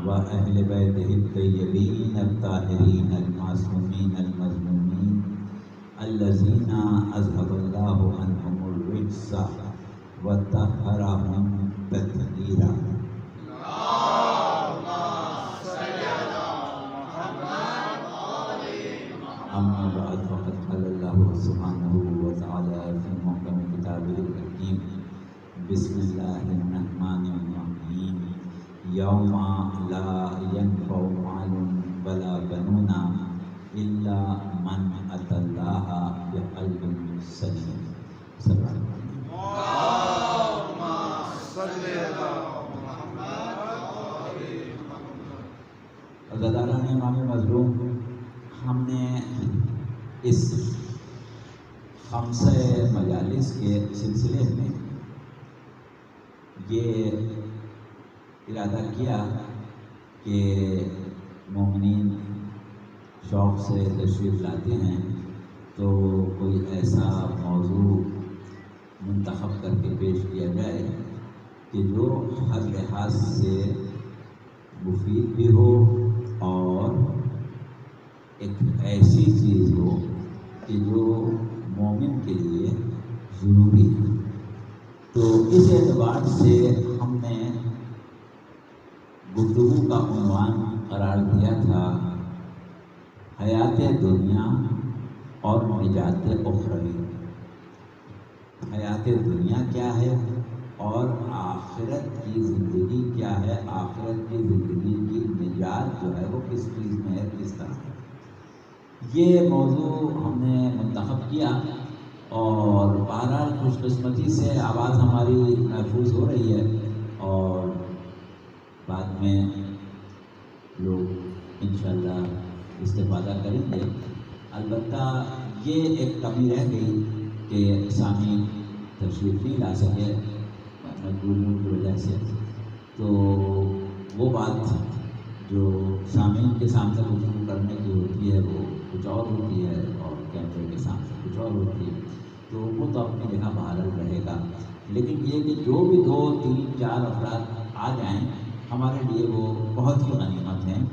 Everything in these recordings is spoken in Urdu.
وأهل بيته الطيبين الطاهرين المعصومين المظلومين الذين أذهب الله عنهم الرجس وطهرهم تطهيرا. أما بعد فقد قال الله سبحانه وتعالى في محكم كتابه الحكيم بسم الله الرحمن الرحيم يوم لا ينفع مال ولا بنون إلا من أتى الله بقلب سليم. اللهم صل على محمد عزاداران امام مظلوم، ہم نے اس خمسہ مجالس کے سلسلے میں یہ ارادہ کیا کہ مومنین شوق سے تشریف لاتے ہیں تو کوئی ایسا موضوع منتخب کر کے پیش کیا جائے کہ جو ہر لحاظ سے مفید بھی ہو اور ایک ایسی چیز ہو کہ جو مومن کے لیے ضروری ہے. تو اس اعتبار سے ہم نے گفتگو کا عنوان قرار دیا تھا حیات دنیا اور نجات اخروی. حیات دنیا کیا ہے اور آخرت کی زندگی کیا ہے، آخرت کی زندگی کی نجات جو ہے وہ کس چیز میں ہے، کس طرح ہے. یہ موضوع ہم نے منتخب کیا اور بہرحال خوش قسمتی سے آواز ہماری محفوظ ہو رہی ہے اور بعد میں لوگ انشاءاللہ استفادہ کریں گے. البتہ یہ ایک کمی رہ گئی کہ سامعین تشریف نہیں لا سکے مجبوریوں کی وجہ سے، تو وہ بات جو سامعین کے سامنے گفتگو کرنے کی ہوتی ہے وہ کچھ اور ہوتی ہے اور کیمرے کے سامنے کچھ اور ہوتی ہے، تو وہ تو اپنی جگہ بحال رہے گا. لیکن یہ کہ جو بھی 2, 3, 4 افراد آ جائیں ہمارے لیے وہ بہت ہی غنیمت ہیں،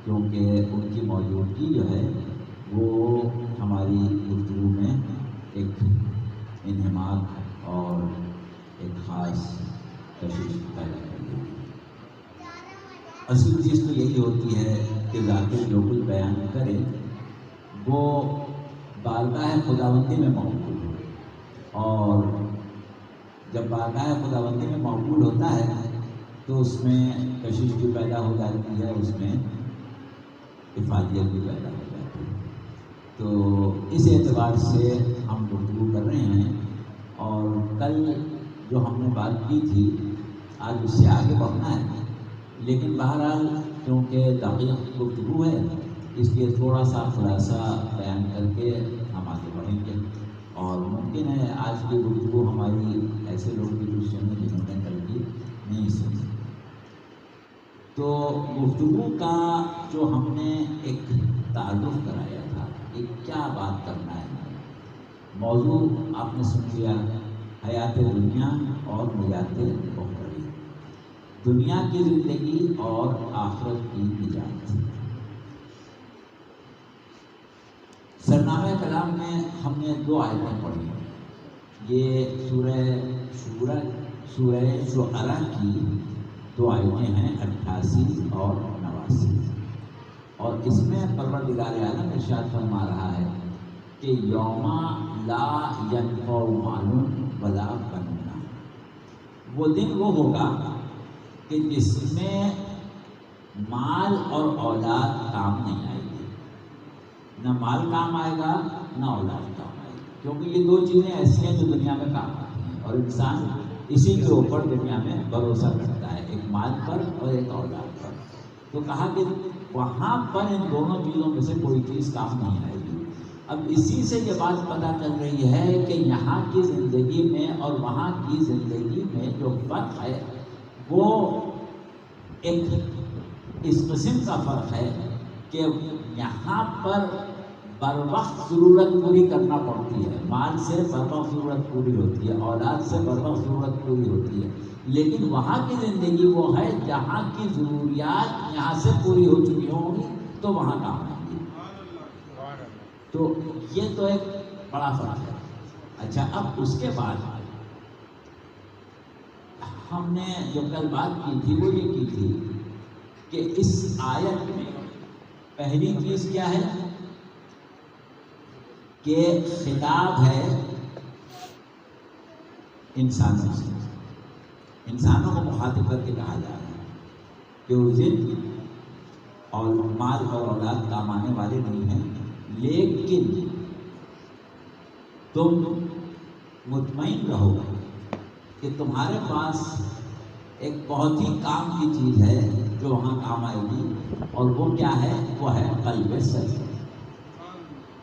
کیونکہ ان کی موجودگی جو ہے وہ ہماری گفتگو میں ایک انہماک اور ایک خاص تشویش پیدا کر گی. اصل چیز تو یہی ہوتی ہے کہ ذاکر جو کچھ بیان کرے وہ بارگاہ خداوندی میں مقبول ہو، اور جب بارگاہ خداوندی میں مقبول ہوتا ہے تو اس میں کشش بھی پیدا ہو جاتی ہے، اس میں افادیت بھی پیدا ہو جاتی ہے. تو اس اعتبار سے ہم گفتگو کر رہے ہیں اور کل جو ہم نے بات کی تھی آج اس سے آگے بڑھنا ہے، لیکن بہرحال کیونکہ دقیق گفتگو ہے اس لیے تھوڑا سا خلاصہ بیان کر کے ہم آگے بڑھیں گے. اور ممکن ہے آج کی گفتگو ہماری ایسے لوگ بھی جو سنیں جنہوں نے کل کی نہیں سنی. تو گفتگو کا جو ہم نے ایک تعارف کرایا تھا کہ کیا بات کرنا ہے، موضوع آپ نے سن لیا حیات دنیا اور نجات اخروی، دنیا کی زندگی اور آخرت کی نجات. سرنامہ کلام میں ہم نے 2 آیتیں پڑھی. یہ سورہ شعراء کی 2 آیتیں ہیں 88 اور 89، اور اس میں پروردگار عالم ارشاد فرما رہا ہے کہ یوم لا ینفع مال ولا بنون، وہ دن وہ ہوگا کہ جس میں مال اور اولاد کام نہیں آئے گی. نہ مال کام آئے گا نہ اولاد کام آئے گی، کیونکہ یہ 2 چیزیں ایسی ہیں جو دنیا میں کام آتی ہیں اور انسان اسی کے اوپر دنیا میں بھروسہ کرتا ہے، ایک مال پر اور ایک اولاد پر. تو کہا کہ وہاں پر ان دونوں چیزوں میں سے کوئی چیز کام نہیں آئے گی. اب اسی سے یہ بات پتہ چل رہی ہے کہ یہاں کی زندگی میں اور وہاں کی زندگی میں جو فرق ہے وہ ایک اس قسم کا فرق ہے کہ یہاں پر بر وقت ضرورت پوری کرنا پڑتی ہے، مال سے بر وقت ضرورت پوری ہوتی ہے، اولاد سے بر وقت ضرورت پوری ہوتی ہے. لیکن وہاں کی زندگی وہ ہے جہاں کی ضروریات یہاں سے پوری ہو چکی ہوں گی تو وہاں کام آئیں گی. تو یہ تو ایک بڑا فرق ہے. اچھا، اب اس کے بعد ہم نے جو کل بات کی تھی وہ یہ کی تھی کہ اس آیت میں پہلی چیز کیا ہے کہ خطاب ہے انسانوں سے. انسانوں کو مخاطب کر کے کہا جا رہا ہے کہ وہ ضد اور مال اور اولاد کام آنے والے نہیں ہیں، لیکن تم مطمئن رہو کہ تمہارے پاس ایک بہت ہی کام کی چیز ہے جو وہاں کام آئے گی، اور وہ کیا ہے؟ وہ ہے قلب سلیم.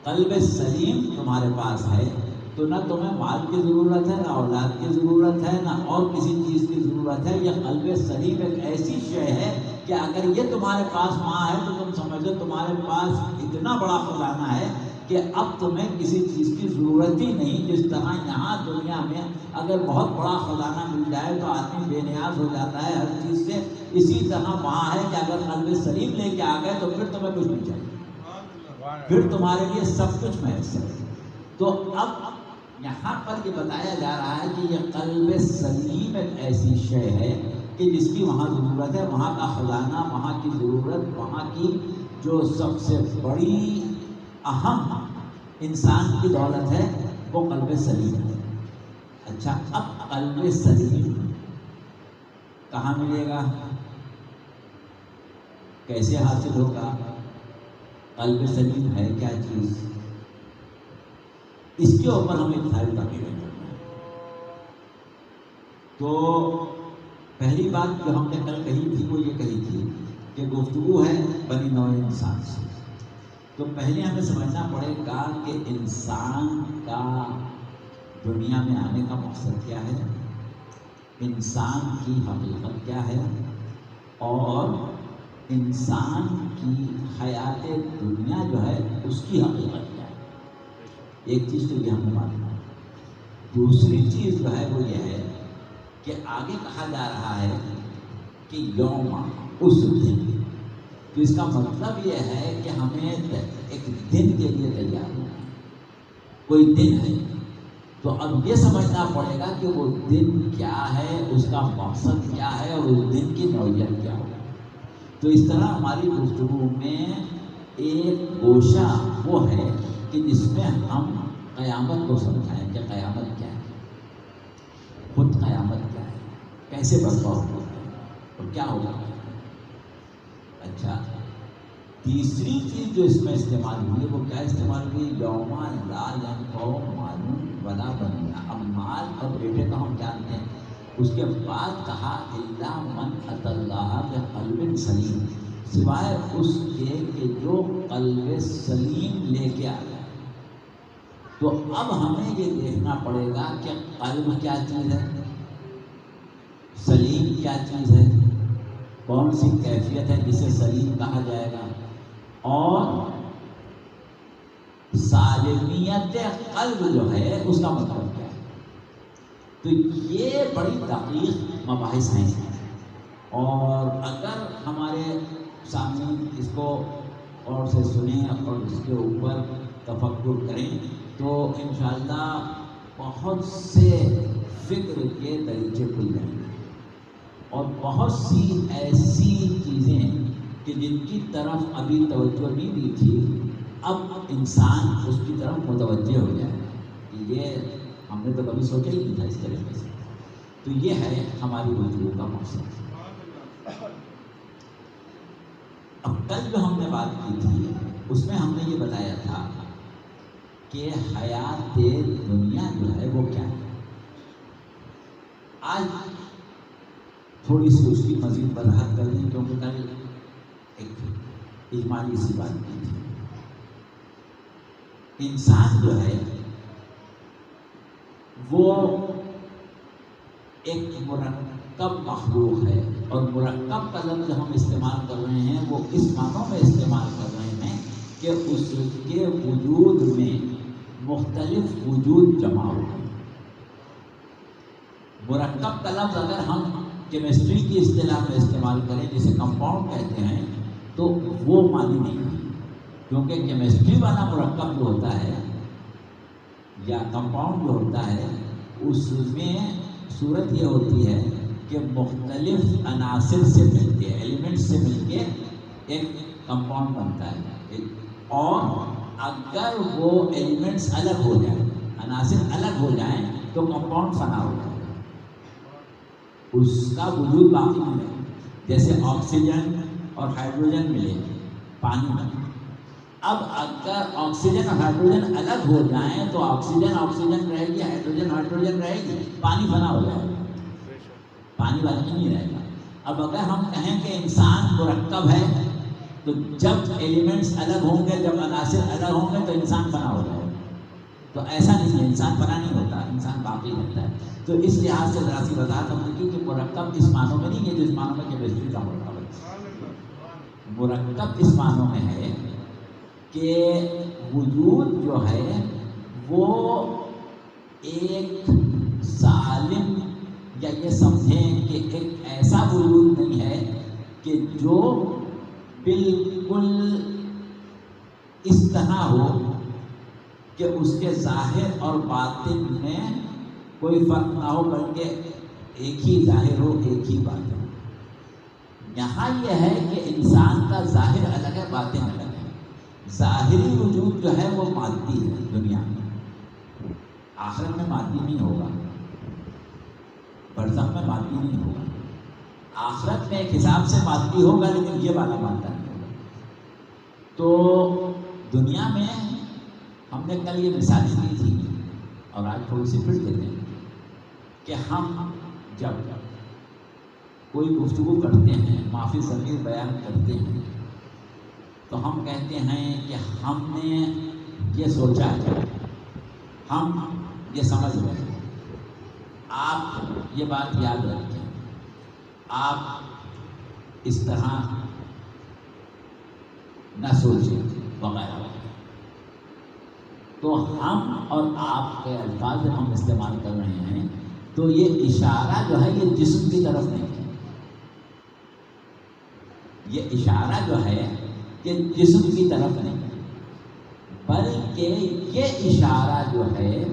قلب سلیم تمہارے پاس ہے تو نہ تمہیں مال کی ضرورت ہے، نہ اولاد کی ضرورت ہے، نہ اور کسی چیز کی ضرورت ہے. یہ قلب سلیم ایک ایسی شے ہے کہ اگر یہ تمہارے پاس وہاں ہے تو تم سمجھو تمہارے پاس اتنا بڑا خزانہ ہے کہ اب تمہیں کسی چیز کی ضرورت ہی نہیں. جس طرح یہاں دنیا میں اگر بہت بڑا خزانہ مل جائے تو آدمی بے نیاز ہو جاتا ہے ہر چیز سے، اسی طرح وہاں ہے کہ اگر قلب سلیم لے کے آ گئے تو پھر تمہیں کچھ نہیں چاہیے، پھر تمہارے لیے سب کچھ میسر ہے. تو اب یہاں پر یہ بتایا جا رہا ہے کہ یہ قلب سلیم ایک ایسی شے ہے کہ جس کی وہاں ضرورت ہے. وہاں کا خزانہ، وہاں کی ضرورت، وہاں کی جو سب سے بڑی اہم انسان کی دولت ہے وہ قلب سلیم ہے. اچھا، اب قلب سلیم کہاں ملے گا؟ کیسے حاصل ہوگا؟ قلب سلیم ہے کیا چیز؟ اس کے اوپر ہمیں ساری تقریریں کرنا ہے. تو پہلی بات جو ہم نے کل کہی تھی وہ یہ کہی تھی کہ گفتگو ہے بنی نوع انسان سے. تو پہلے ہمیں سمجھنا پڑے گا کہ انسان کا دنیا میں آنے کا مقصد کیا ہے، انسان کی حقیقت کیا ہے، اور انسان کی حیات دنیا جو ہے اس کی حقیقت کیا ہے. ایک چیز تو یہ ہم نے ماننا. دوسری چیز جو ہے وہ یہ ہے کہ آگے کہا جا رہا ہے کہ یوم، اس دن. تو اس کا مطلب یہ ہے کہ ہمیں ایک دن کے لیے تیار ہونا ہے. کوئی دن ہے تو اب یہ سمجھنا پڑے گا کہ وہ دن کیا ہے، اس کا مقصد کیا ہے، اور اس دن کی نوعیت کیا ہوگا. تو اس طرح ہماری گفتگو میں ایک گوشہ وہ ہے کہ جس میں ہم قیامت کو سمجھائیں کہ قیامت کیا ہے، خود قیامت کیا ہے، کیسے برپا ہوگا اور کیا ہوگا. اچھا، تیسری چیز جو اس میں استعمال ہوئی وہ کیا استعمال ہوئی؟ یوم لا ینفع مال ولا بنون. اب مال اور بیٹے کا ہم جانتے ہیں. اس کے بعد کہا الا من اتی اللہ بقلب سلیم، سوائے اس کے کہ جو قلب سلیم لے کے آیا. تو اب ہمیں یہ دیکھنا پڑے گا کہ قلب کیا چیز ہے، سلیم کیا چیز ہے، کون سی کیفیت ہے جسے سلیم کہا جائے گا، اور سالمیت قلب جو ہے اس کا مطلب کیا ہے. تو یہ بڑی دقیق مباحث ہیں، اور اگر ہمارے سامنے اس کو اور سے سنیں اور اس کے اوپر تفکر کریں تو انشاءاللہ بہت سے فکر کے دریچے کھل جائیں گے، اور بہت سی ایسی چیزیں کہ جن کی طرف ابھی توجہ نہیں دی تھی اب انسان اس کی طرف متوجہ ہو جائے کہ یہ ہم نے تو کبھی سوچا ہی نہیں تھا اس طریقے سے. تو یہ ہے ہماری گفتگو کا مقصد. اب کل جو ہم نے بات کی تھی اس میں ہم نے یہ بتایا تھا کہ حیات دنیا جو ہے وہ کیا ہے. آج تھوڑی سی اس کی مزید وضاحت کر دیں کیونکہ کل ایک اجمالی سی بات کی تھی. انسان جو ہے وہ ایک مرکب مخلوق ہے، اور مرکب کا لفظ ہم استعمال کر رہے ہیں وہ اس معنوں میں استعمال کر رہے ہیں کہ اس کے وجود میں مختلف وجود جمع ہو گئے. مرکب کا لفظ اگر ہم کیمسٹری کی اصطلاح میں استعمال کریں جسے کمپاؤنڈ کہتے ہیں تو وہ معنی نہیں ہے، کیونکہ کیمسٹری والا مرکب جو ہوتا ہے یا کمپاؤنڈ جو ہوتا ہے اس میں صورت یہ ہوتی ہے کہ مختلف عناصر سے مل کے، ایلیمنٹ سے مل کے ایک کمپاؤنڈ بنتا ہے، اور اگر وہ ایلیمنٹس الگ ہو جائیں، عناصر الگ ہو جائیں تو کمپاؤنڈ فنا ہو جائے گا، اس کا وجود باقی نہیں ہے۔ جیسے آکسیجن اور ہائیڈروجن ملے پانی میں، اب اگر آکسیجن اور ہائیڈروجن الگ ہو جائیں تو آکسیجن آکسیجن رہے گی، ہائیڈروجن ہائیڈروجن رہے گی، پانی فنا ہو جائے گا، پانی باقی نہیں رہے گا۔ اب اگر ہم کہیں کہ انسان مرکب ہے تو جب ایلیمنٹس الگ ہوں گے، جب عناصر الگ ہوں گے تو انسان فنا ہو جائے گا، تو ایسا نہیں ہے، انسان فنا نہیں ہوتا، انسان باقی رہتا ہے۔ تو اس لحاظ سے ذرا سی وضاحت ہم نے کی کہ مرکب اس معنوں میں نہیں ہے جس معنوں میں کیمسٹری کا مرکب ہے، مرکب اس معنوں میں ہے کہ وجود جو ہے وہ ایک سالم، یا یہ سمجھیں کہ ایک ایسا وجود نہیں ہے کہ جو بالکل اس طرح ہو کہ اس کے ظاہر اور باطن میں کوئی فرق نہ ہو، بلکہ ایک ہی ظاہر ہو، ایک ہی باطن۔ یہاں یہ ہے کہ انسان کا ظاہر الگ ہے، باطن الگ ہے۔ ظاہری وجود جو ہے وہ مادی ہے دنیا میں، آخرت میں مادی نہیں ہوگا، برزخ میں مادی نہیں ہوگا، آخرت میں ایک حساب سے مادی ہوگا لیکن یہ والا مادہ نہیں ہوگا۔ تو دنیا میں ہم نے کل یہ مثال دی تھی اور آج تھوڑی سی پھر دیتے ہیں کہ ہم جب کوئی گفتگو کرتے ہیں، معافی ضمیر بیان کرتے ہیں، تو ہم کہتے ہیں کہ ہم نے یہ سوچا ہے، ہم یہ سمجھ رہے ہیں، آپ یہ بات یاد رکھیں، آپ اس طرح نہ سوچیں وغیرہ۔ تو ہم اور آپ کے الفاظ جب ہم استعمال کر رہے ہیں تو یہ اشارہ جو ہے یہ جسم کی طرف نہیں ہے، یہ اشارہ جو ہے کہ جسم کی طرف نہیں ہے، بلکہ یہ اشارہ جو ہے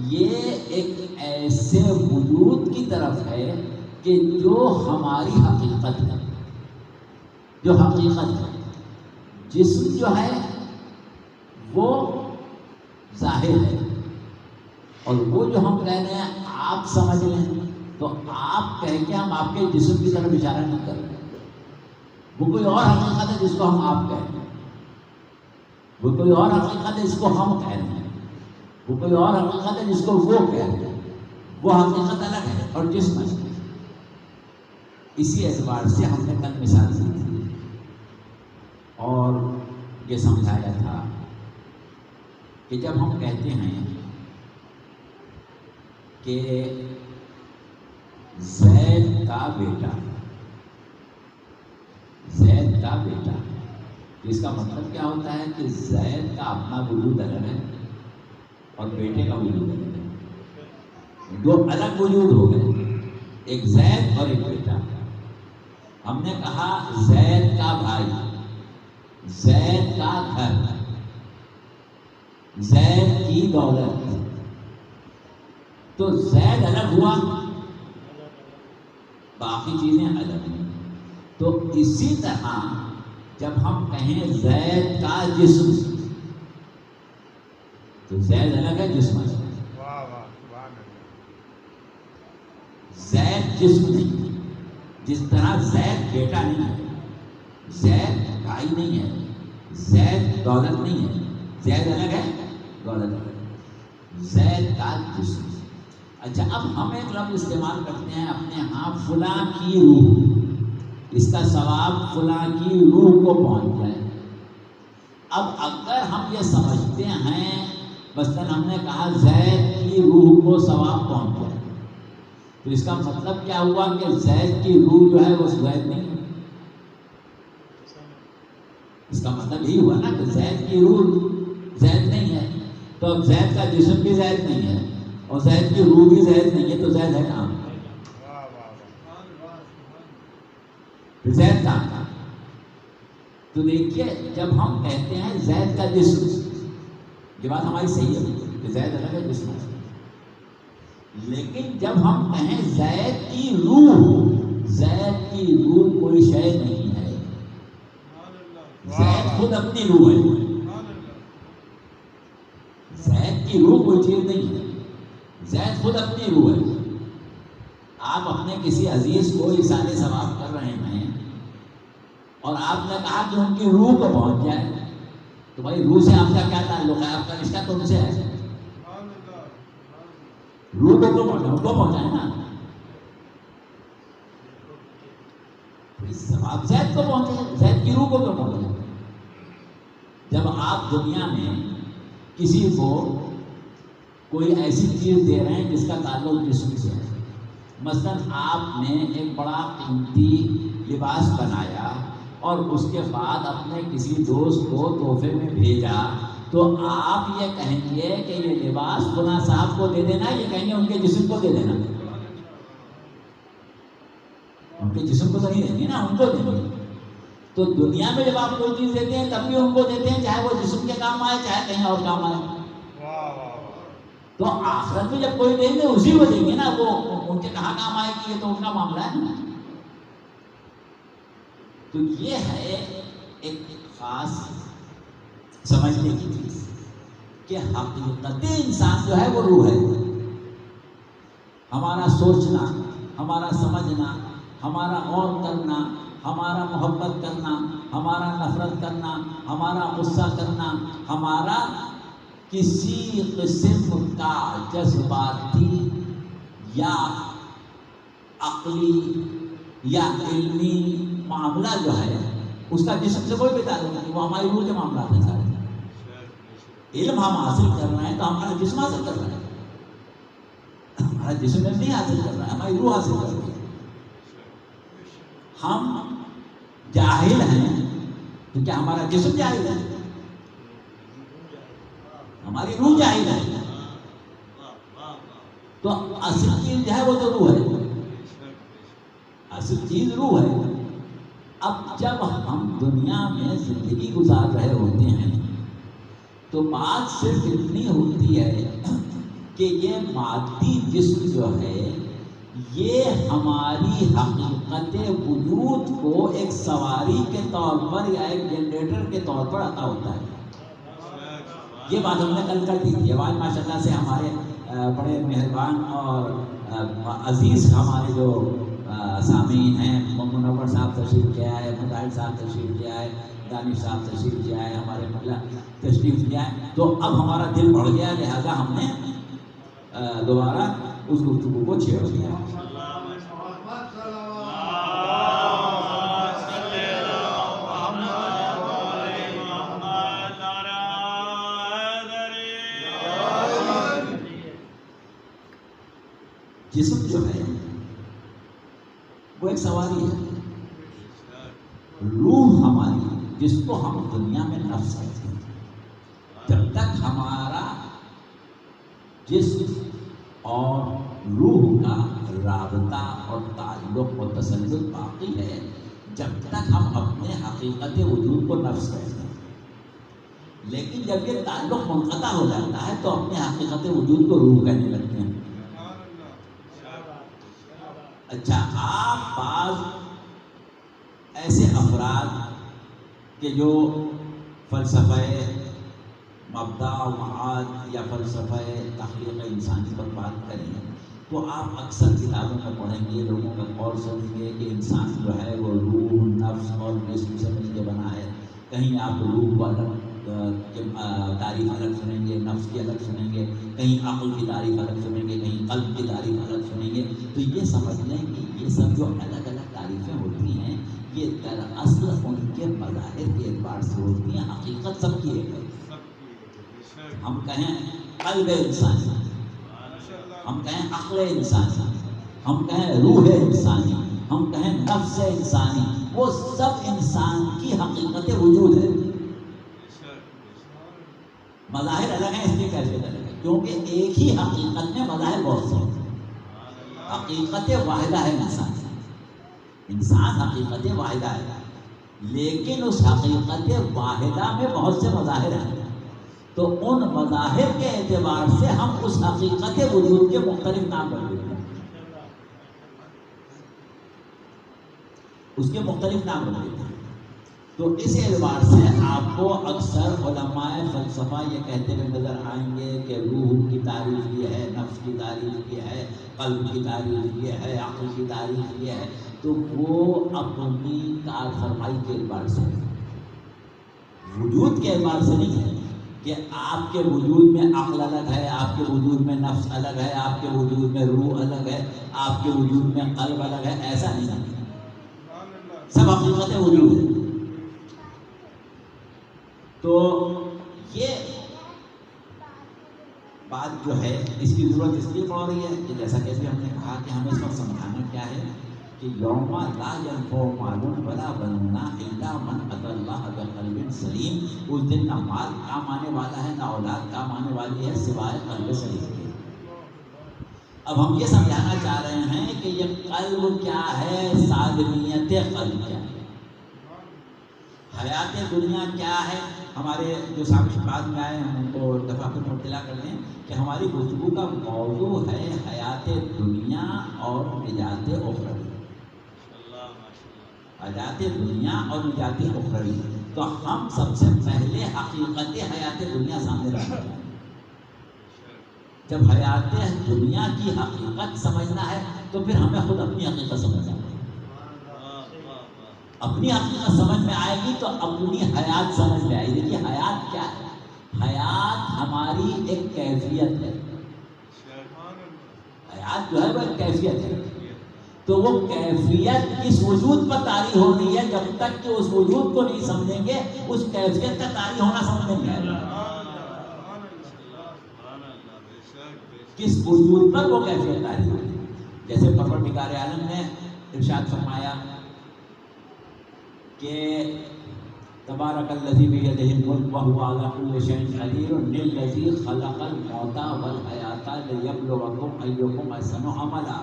یہ ایک ایسے وجود کی طرف ہے کہ جو ہماری حقیقت ہے، جو حقیقت ہے۔ جسم جو ہے وہ ظاہر ہے، اور وہ جو ہم کہہ رہے ہیں آپ سمجھ لیں تو آپ کہہ کے ہم آپ کے جسم کی طرف اشارہ نہیں کر رہے، وہ کوئی اور حقیقت ہے جس کو ہم آپ کہہ رہے ہیں، وہ کوئی اور حقیقت ہے جس کو ہم کہہ رہے ہیں، وہ کوئی اور حقیقت ہے جس کو وہ کہہ رہے ہیں، وہ حقیقت الگ ہے اور جسم الگ ہے۔ اسی اعتبار سے ہم نے کل مثال دی تھی اور یہ سمجھایا تھا کہ جب ہم کہتے ہیں کہ زید کا بیٹا، زید کا بیٹا، اس کا مطلب کیا ہوتا ہے کہ زید کا اپنا وجود الگ ہے اور بیٹے کا وجود الگ ہے، دو الگ وجود ہو گئے، ایک زید اور ایک بیٹا۔ ہم نے کہا زید کا بھائی، زید کا گھر، زید کی دولت، تو زید الگ ہوا، باقی چیزیں الگ ہیں۔ تو اسی طرح جب ہم کہیں زید کا جسم، تو زید الگ ہے، جسم الگ ہے۔ زید جسم نہیں، جس طرح زید بیٹا نہیں ہے، زید بھائی نہیں ہے، زید دولت نہیں ہے، زید الگ ہے، دولت الگ ہے، زید کا جسم۔ اچھا، اب ہم ایک لفظ استعمال کرتے ہیں اپنے ہاں، فلاں کی روح، اس کا ثواب فلاں کی روح کو پہنچ جائے۔ اب اگر ہم یہ سمجھتے ہیں، مثلاً ہم نے کہا زید کی روح کو ثواب پہنچ جائے، تو اس کا مطلب کیا ہوا کہ زید کی روح جو ہے وہ زید نہیں ہے۔ اس کا مطلب یہی ہوا نا کہ زید کی روح زید نہیں ہے، تو اب زید کا جسم بھی زید نہیں ہے اور زید کی روح بھی زید نہیں ہے، تو زید ہے کہاں؟ زید کا تھا. تو دیکھیے جب ہم کہتے ہیں زید کا جسم، یہ بات ہماری صحیح ہے کہ زید الگ ہے جسم ہے، لیکن جب ہم کہیں زید کی روح، زید کی روح کوئی شے نہیں ہے. زید خود اپنی روح ہے. زید کی روح کوئی چیز نہیں ہے، زید خود اپنی روح ہے. آپ اپنے کسی عزیز کو ایصال ثواب کر رہے ہیں اور آپ نے کہا کہ ان کی روح کو پہنچ جائے، تو بھائی روح سے آپ کا کیا تعلق ہے؟ آپ کا رشتہ تو ان سے ہے. روح کو پہنچائے نا. ثواب زید کو پہنچے، زید کی روح کو کیوں پہنچے؟ جب آپ دنیا میں کسی کو کوئی ایسی چیز دے رہے ہیں جس کا تعلق جسم سے ہے، مثلاً آپ نے ایک بڑا قیمتی لباس بنایا اور اس کے بعد اپنے کسی دوست کو تحفے میں بھیجا، تو آپ یہ کہیں گے کہ یہ لباس فلاں صاحب کو دے دینا، یہ کہیں گے ان کے جسم کو دے دینا. ان کے جسم کو تو نہیں دیں گے نا، ان کو دیں گے. تو دنیا میں جب آپ کوئی چیز دیتے ہیں تب بھی ان کو دیتے ہیں، چاہے وہ جسم کے کام آئے چاہے کہیں اور کام آئے. تو آخرت میں جب کوئی دیں گے اسی کو دیں گے نا، وہ ان کے کہاں کام آئے گی، یہ تو ان کا معاملہ ہے نا. تو یہ ہے ایک خاص سمجھنے کی چیز کہ حقیقت انسان جو ہے وہ روح ہے. ہمارا سوچنا، ہمارا سمجھنا، ہمارا غور کرنا، ہمارا محبت کرنا، ہمارا نفرت کرنا، ہمارا غصہ کرنا، ہمارا کسی قسم کا جذباتی یا عقلی یا علمی معاملہ جو ہے اس کا جسم سے کوئی بھی تعلق نہیں. وہ ہماری روح کے معاملات ہیں سارے. علم ہم حاصل کر رہے ہیں تو ہمارا جسم حاصل کر رہا ہے، ہمارا جسم نہیں حاصل کر رہا ہے، ہماری روح حاصل کر رہی ہے. ہم جاہل ہیں تو کیا ہمارا جسم جاہل ہے؟ ہماری روح جاہل ہے. تو اصل چیز جو ہے وہ تو روح ہے، اصل چیز روح ہے. اب جب ہم دنیا میں زندگی گزار رہے ہوتے ہیں تو بات صرف اتنی ہوتی ہے کہ یہ مادی جسم جو ہے یہ ہماری حقیقت وجود کو ایک سواری کے طور پر یا ایک جنریٹر کے طور پر عطا ہوتا ہے. یہ بات ہم نے کل کر دی تھی. آواز ماشاءاللہ سے ہمارے بڑے مہربان اور عزیز ہمارے جو سامعین ہیں، منور صاحب تشریف لے آئے، مظاہر صاحب تشریف لے آئے، دانش صاحب تشریف لے آئے، ہمارے ملا تشریف لے آئے. تو اب ہمارا دل بڑھ گیا، لہذا ہم نے دوبارہ اس گفتگو کو چھیڑ دیا. جسم جو ہے وہ ایک سواری ہے. روح ہماری جس کو ہم دنیا میں نفس کہتے ہیں، جب تک ہمارا جسم اور روح کا رابطہ اور تعلق و تسلط باقی ہے، جب تک ہم اپنے حقیقت وجود کو نفس کہتے ہیں. لیکن جب یہ تعلق منقطع ہو جاتا ہے تو اپنے حقیقت وجود کو روح کہنے لگتے ہیں. اچھا، آپ بعض ایسے افراد کہ جو فلسفہ مبدأ و معاد یا فلسفہ تخلیق انسانی پر بات کریں تو آپ اکثر کتابوں میں پڑھیں گے، لوگوں کا قول سنیں گے کہ انسان جو ہے وہ روح، نفس اور جسم سے مل کے بنا ہے. کہیں آپ روح کو الگ تعریف الگ سنیں گے، نفس کی الگ سنیں گے، کہیں عقل کی تعریف الگ سنیں گے، کہیں قلب کی تعریف الگ سنیں گے. تو یہ سمجھ لیں کہ یہ سب جو الگ الگ تعریفیں ہوتی ہیں یہ دراصل ان کے مظاہر کے اعتبار سے ہوتی ہیں، حقیقت سب کی ہے. ہم کہیں قلب انسانی، ہم کہیں عقل انسانی، ہم کہیں روح انسانی، ہم کہیں نفس انسانی، وہ سب انسان کی حقیقت وجود ہے. مظاہر الگ ہیں، اس لیے کیسے الگ ہے کیونکہ ایک ہی حقیقت میں مظاہر بہت سے ہیں. حقیقت واحدہ ہے انسان. انسان حقیقت واحدہ ہے، لیکن اس حقیقت واحدہ میں بہت سے مظاہر ہیں، تو ان مظاہر کے اعتبار سے ہم اس حقیقت وجود کے مختلف نام رکھ دیتے ہیں، اس کے مختلف نام رکھ دیتے ہیں۔ تو اس اعتبار سے آپ کو اکثر علماء فلسفہ یہ کہتے ہوئے نظر آئیں گے کہ روح کی تعریف یہ ہے، نفس کی تعریف یہ ہے، قلب کی تعریف یہ ہے، عقل کی تعریف یہ ہے، تو وہ اپنی کار فرمائی کے اعتبار سے، وجود کے اعتبار سے نہیں ہے کہ آپ کے وجود میں عقل الگ ہے، آپ کے وجود میں نفس الگ ہے، آپ کے وجود میں روح الگ ہے، آپ کے وجود میں قلب الگ ہے، ایسا نہیں ہے، سب حقیقت وجود ہے۔ تو یہ بات جو ہے اس کی ضرورت اس لیے پڑ رہی ہے کہ جیسا کہ ہم نے کہا کہ ہمیں اس وقت سمجھانا کیا ہے کہ یوم لا ينفع مال ولا بنون الا من اتى الله بقلب سلیم، اس دن نہ مال کام آنے والا ہے نہ اولاد کام آنے والی ہے سوائے قلب سلیم کے۔ اب ہم یہ سمجھانا چاہ رہے ہیں کہ یہ قلب کیا ہے، سالمیت قلب کیا ہے، حیات دنیا کیا ہے۔ ہمارے جو سامنے بعد میں آئے ہم ان کو دفعہ پر مطلع کر دیں کہ ہماری گفتگو کا موضوع ہے حیات دنیا اور نجات اخروی، حیات دنیا اور نجات اخروی۔ تو ہم سب سے پہلے حقیقت حیات دنیا سامنے رکھتے ہیں۔ جب حیات دنیا کی حقیقت سمجھنا ہے تو پھر ہمیں خود اپنی حقیقت سمجھنا ہے، اپنی حقیقت سمجھ میں آئے گی تو اپنی حیات سمجھ میں آئے گی۔ دیکھیے حیات کیا ہے، حیات ہماری ایک کیفیت ہے، حیات جو ہے وہ ایک کیفیت ہے، تو وہ کیفیت اس وجود پر طاری ہو رہی ہے، جب تک کہ اس وجود کو نہیں سمجھیں گے اس کیفیت کا طاری ہونا سمجھ نہیں آئے گا۔ کس وجود پر وہ کیفیت طاری ہو رہی ہے، جیسے پروردگار عالم نے ارشاد فرمایا کہ تبارک الذی بیدہ الملک وہو علی کل شیء قدیر للذی خلق الموت والحیاۃ لیبلوکم ایکم احسن عملا۔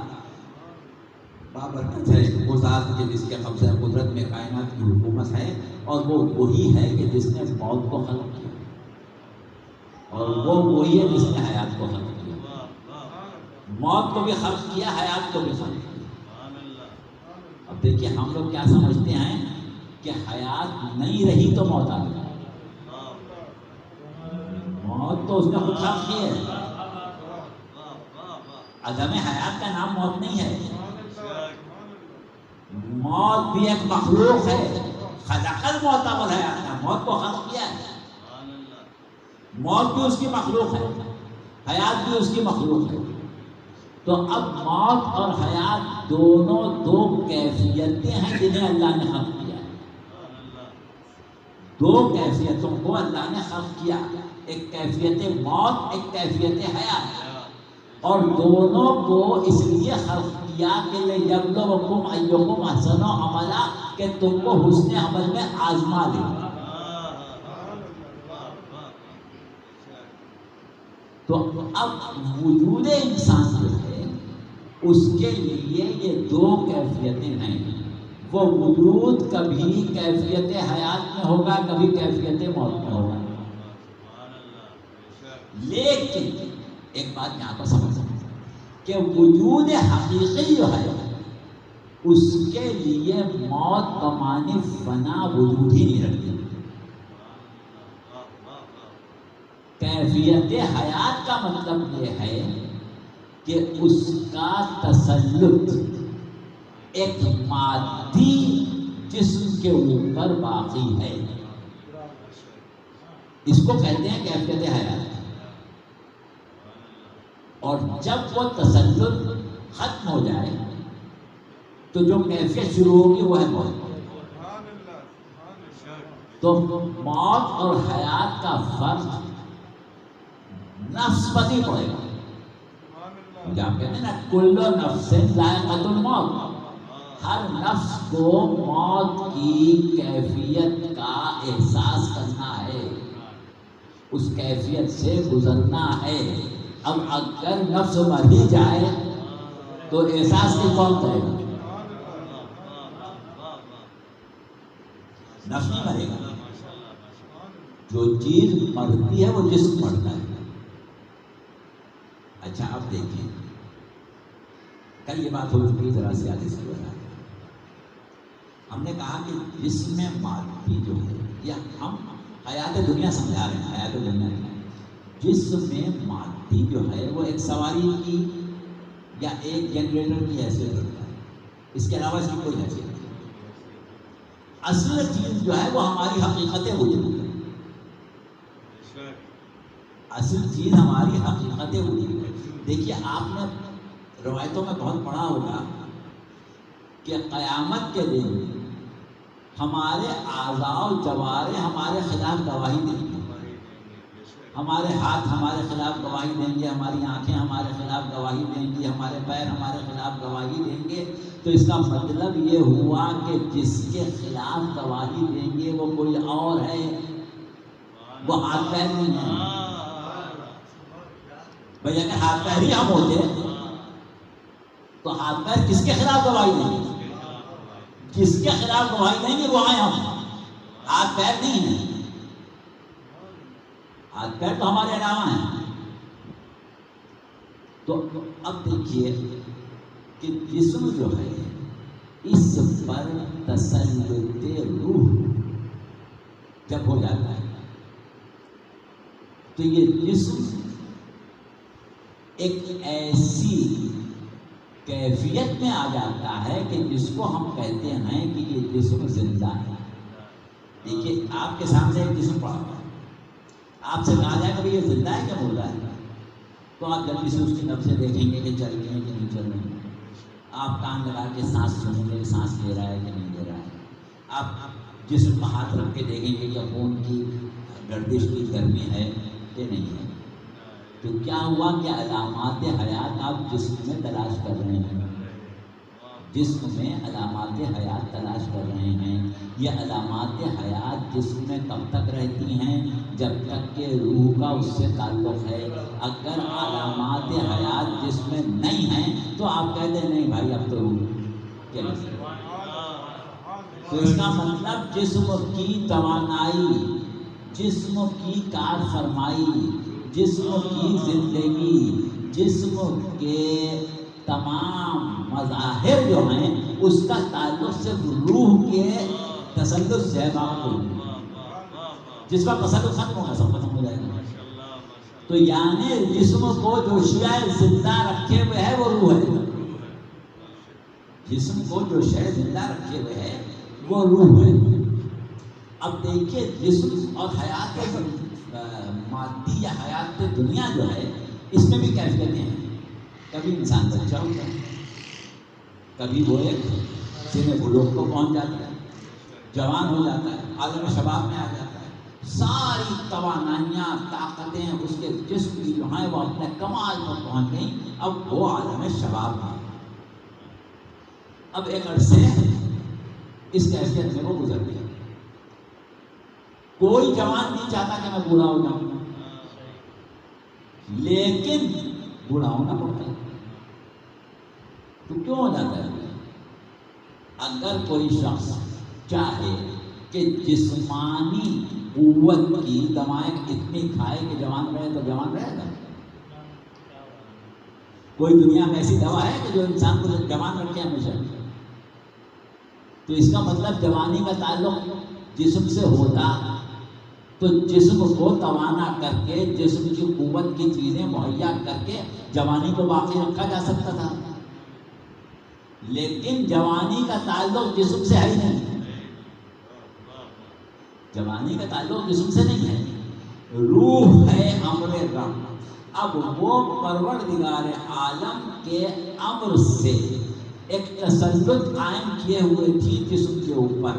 بابرکت ہے وہ ذات کے جس کے قبضہ قدرت میں کائنات کی حکومت ہے، اور وہ وہی ہے کہ جس نے موت کو خلق کیا، اور وہ وہی ہے جس نے حیات کو خلق کیا، موت کو بھی خلق کیا، حیات کو بھی خلق کیا۔ اب دیکھیے ہم لوگ کیا سمجھتے ہیں کہ حیات نہیں رہی تو موت آ گئی، موت تو اس نے خود خلق کی ہے، عدم حیات کا نام موت نہیں ہے، موت بھی ایک مخلوق ہے، خلق الموت والحیات، موت کو خلق کیا ہے، موت بھی اس کی مخلوق ہے، حیات بھی اس کی مخلوق ہے۔ تو اب موت اور حیات دونوں دو کیفیتیں ہیں جنہیں اللہ نے خلق کیا ہے، دو کیفیتوں کو اللہ نے خلق کیا، ایک کیفیت موت ایک کیفیت حیات، اور دونوں کو اس لیے خلق کیا کہ لیبلوکم ایکم احسن عملا، کہ تم کو حسن عمل میں آزما دے۔ تو اب وجود انسان جو ہے اس کے لیے یہ دو کیفیتیں ہیں، وہ وجود کبھی کیفیت حیات میں ہوگا، کبھی کیفیت موت میں ہوگا۔ لیکن ایک بات یہاں پر سمجھ کہ وجود حقیقی جو ہے اس کے لیے موت بمعنی فنا وجود ہی نہیں رکھتی، کیفیت حیات کا مطلب یہ ہے کہ اس کا تسلط ایک مادی جسم کے اوپر باقی ہے، اس کو کہتے ہیں کیفیت حیات۔ اور جب وہ تسلط ختم ہو جائے تو جو کیفیت شروع ہوگی وہ ہے موت۔ تو موت اور حیات کا فرق نفس پر ہی پڑے گا۔ آپ کہتے ہیں نا کل نفس ذائقۃ الموت، ہر نفس کو موت کی کیفیت کا احساس کرنا ہے، اس کیفیت سے گزرنا ہے۔ اب اگر نفس مر ہی جائے تو احساس کی کون کرے گا؟ نفس نہیں مرے گا. جو چیز مرتی ہے وہ جسم مرتا ہے. اچھا اب دیکھیں، کل یہ بات ہو چکی ذرا سے آگے سے بتا. ہم نے کہا کہ جسم مادی جو ہے، یا ہم حیات دنیا سمجھا رہے ہیں، حیات دنیا جسم مادی جو ہے وہ ایک سواری کی یا ایک جنریٹر کی حیثیت رکھتا ہے، اس کے علاوہ اس کی کوئی حیثیت نہیں. اصل چیز جو ہے وہ ہماری حقیقت وجود ہے. اصل چیز ہماری حقیقت وجود ہے. دیکھیے آپ نے روایتوں میں بہت پڑھا ہوگا کہ قیامت کے دن ہمارے اعضاء و جوارح ہمارے خلاف گواہی دیں گے. ہمارے ہاتھ ہمارے خلاف گواہی دیں گے، ہماری آنکھیں ہمارے خلاف گواہی دیں گی، ہمارے پیر ہمارے خلاف گواہی دیں گے. تو اس کا مطلب یہ ہوا کہ جس کے خلاف گواہی دیں گے وہ کوئی اور ہے، وہ ہاتھ پیر نہیں ہے. بھئی اگر ہاتھ پیر ہی ہم ہوتے تو ہاتھ پیر کس کے خلاف گواہی دیں گے؟ جس کے خلاف گواہی دیں گے وہ ہیں ہم، ہاتھ پیر نہیں ہیں. ہاتھ پیر تو ہمارے علاوہ ہیں. تو اب دیکھیے کہ جسم جو ہے اس پر تسلط روح جب ہو جاتا ہے تو یہ جسم ایک ایسی کیفیت میں آ جاتا ہے کہ جس کو ہم کہتے ہیں کہ یہ جسم زندہ ہے. دیکھیے آپ کے سامنے ایک جسم پڑا ہوا ہے، آپ سے کہا جائے کہ یہ زندہ ہے کیا مردہ ہے، تو آپ جلدی سے اس کی نبضیں دیکھیں گے کہ چل رہی ہیں کہ نہیں چل رہی ہیں. آپ کان لگا کے سانس سنیں گے، سانس لے رہا ہے کہ نہیں لے رہا ہے. آپ جسم پر ہاتھ رکھ کے دیکھیں گے کہ خون کی گردش کی گرمی ہے کہ نہیں ہے. تو کیا ہوا کہ علامات حیات آپ جسم میں تلاش کر رہے ہیں، جسم میں علامات حیات تلاش کر رہے ہیں. یہ علامات حیات جسم میں کب تک رہتی ہیں؟ جب تک کہ روح کا اس سے تعلق ہے. اگر علامات حیات جسم میں نہیں ہیں تو آپ کہتے ہیں نہیں بھائی اب تو روح کیا. تو اس کا مطلب جسم کی توانائی، جسم کی کار فرمائی، جسم کی زندگی، جسم کے تمام مظاہر جو ہیں اس کا تعلق صرف روح کے تسلط سے ہے. جس کا تسلط ختم ہوگا سب ختم ہو جائے گا. تو یعنی جسم کو جو شے زندہ رکھے ہوئے ہے وہ روح ہے. جسم کو جو شے زندہ رکھے ہوئے ہے وہ روح ہے. اب دیکھیے جسم اور حیات مادی یا حیات دنیا جو ہے اس میں بھی کیفیتیں ہیں. کبھی انسان بچہ ہوتا ہے، کبھی وہ ایک سن بلوغ کو پہنچ جاتا ہے، جوان ہو جاتا ہے، عالم شباب میں آ جاتا ہے. ساری توانائیاں طاقتیں اس کے جسم کی جو ہیں وہ اپنے کمال پر پہنچ گئیں. اب وہ عالم شباب ہے. اب ایک عرصے اس کیفیت میں وہ گزر گیا. کوئی جوان نہیں چاہتا کہ میں بوڑھا ہو جاؤں، لیکن بوڑھا ہونا پڑتا ہے. تو کیوں ہو جاتا ہے؟ اگر کوئی شخص چاہے کہ جسمانی قوت کی دوائیں اتنی کھائے کہ جوان رہے تو جوان رہے گا. کوئی دنیا میں ایسی دوا ہے کہ جو انسان کو جوان رکھے ہمیشہ؟ تو اس کا مطلب جوانی کا تعلق جسم سے ہوتا تو جسم کو توانا کر کے، جسم کی قوت کی چیزیں مہیا کر کے جوانی کو باقی رکھا جا سکتا تھا. لیکن جوانی کا تعلق جسم سے ہے ہی نہیں. جوانی کا تعلق جسم سے نہیں ہے، روح ہے امر رب. اب وہ پروردگار عالم کے امر سے ایک تسلط قائم کیے ہوئے تھی جسم کے اوپر.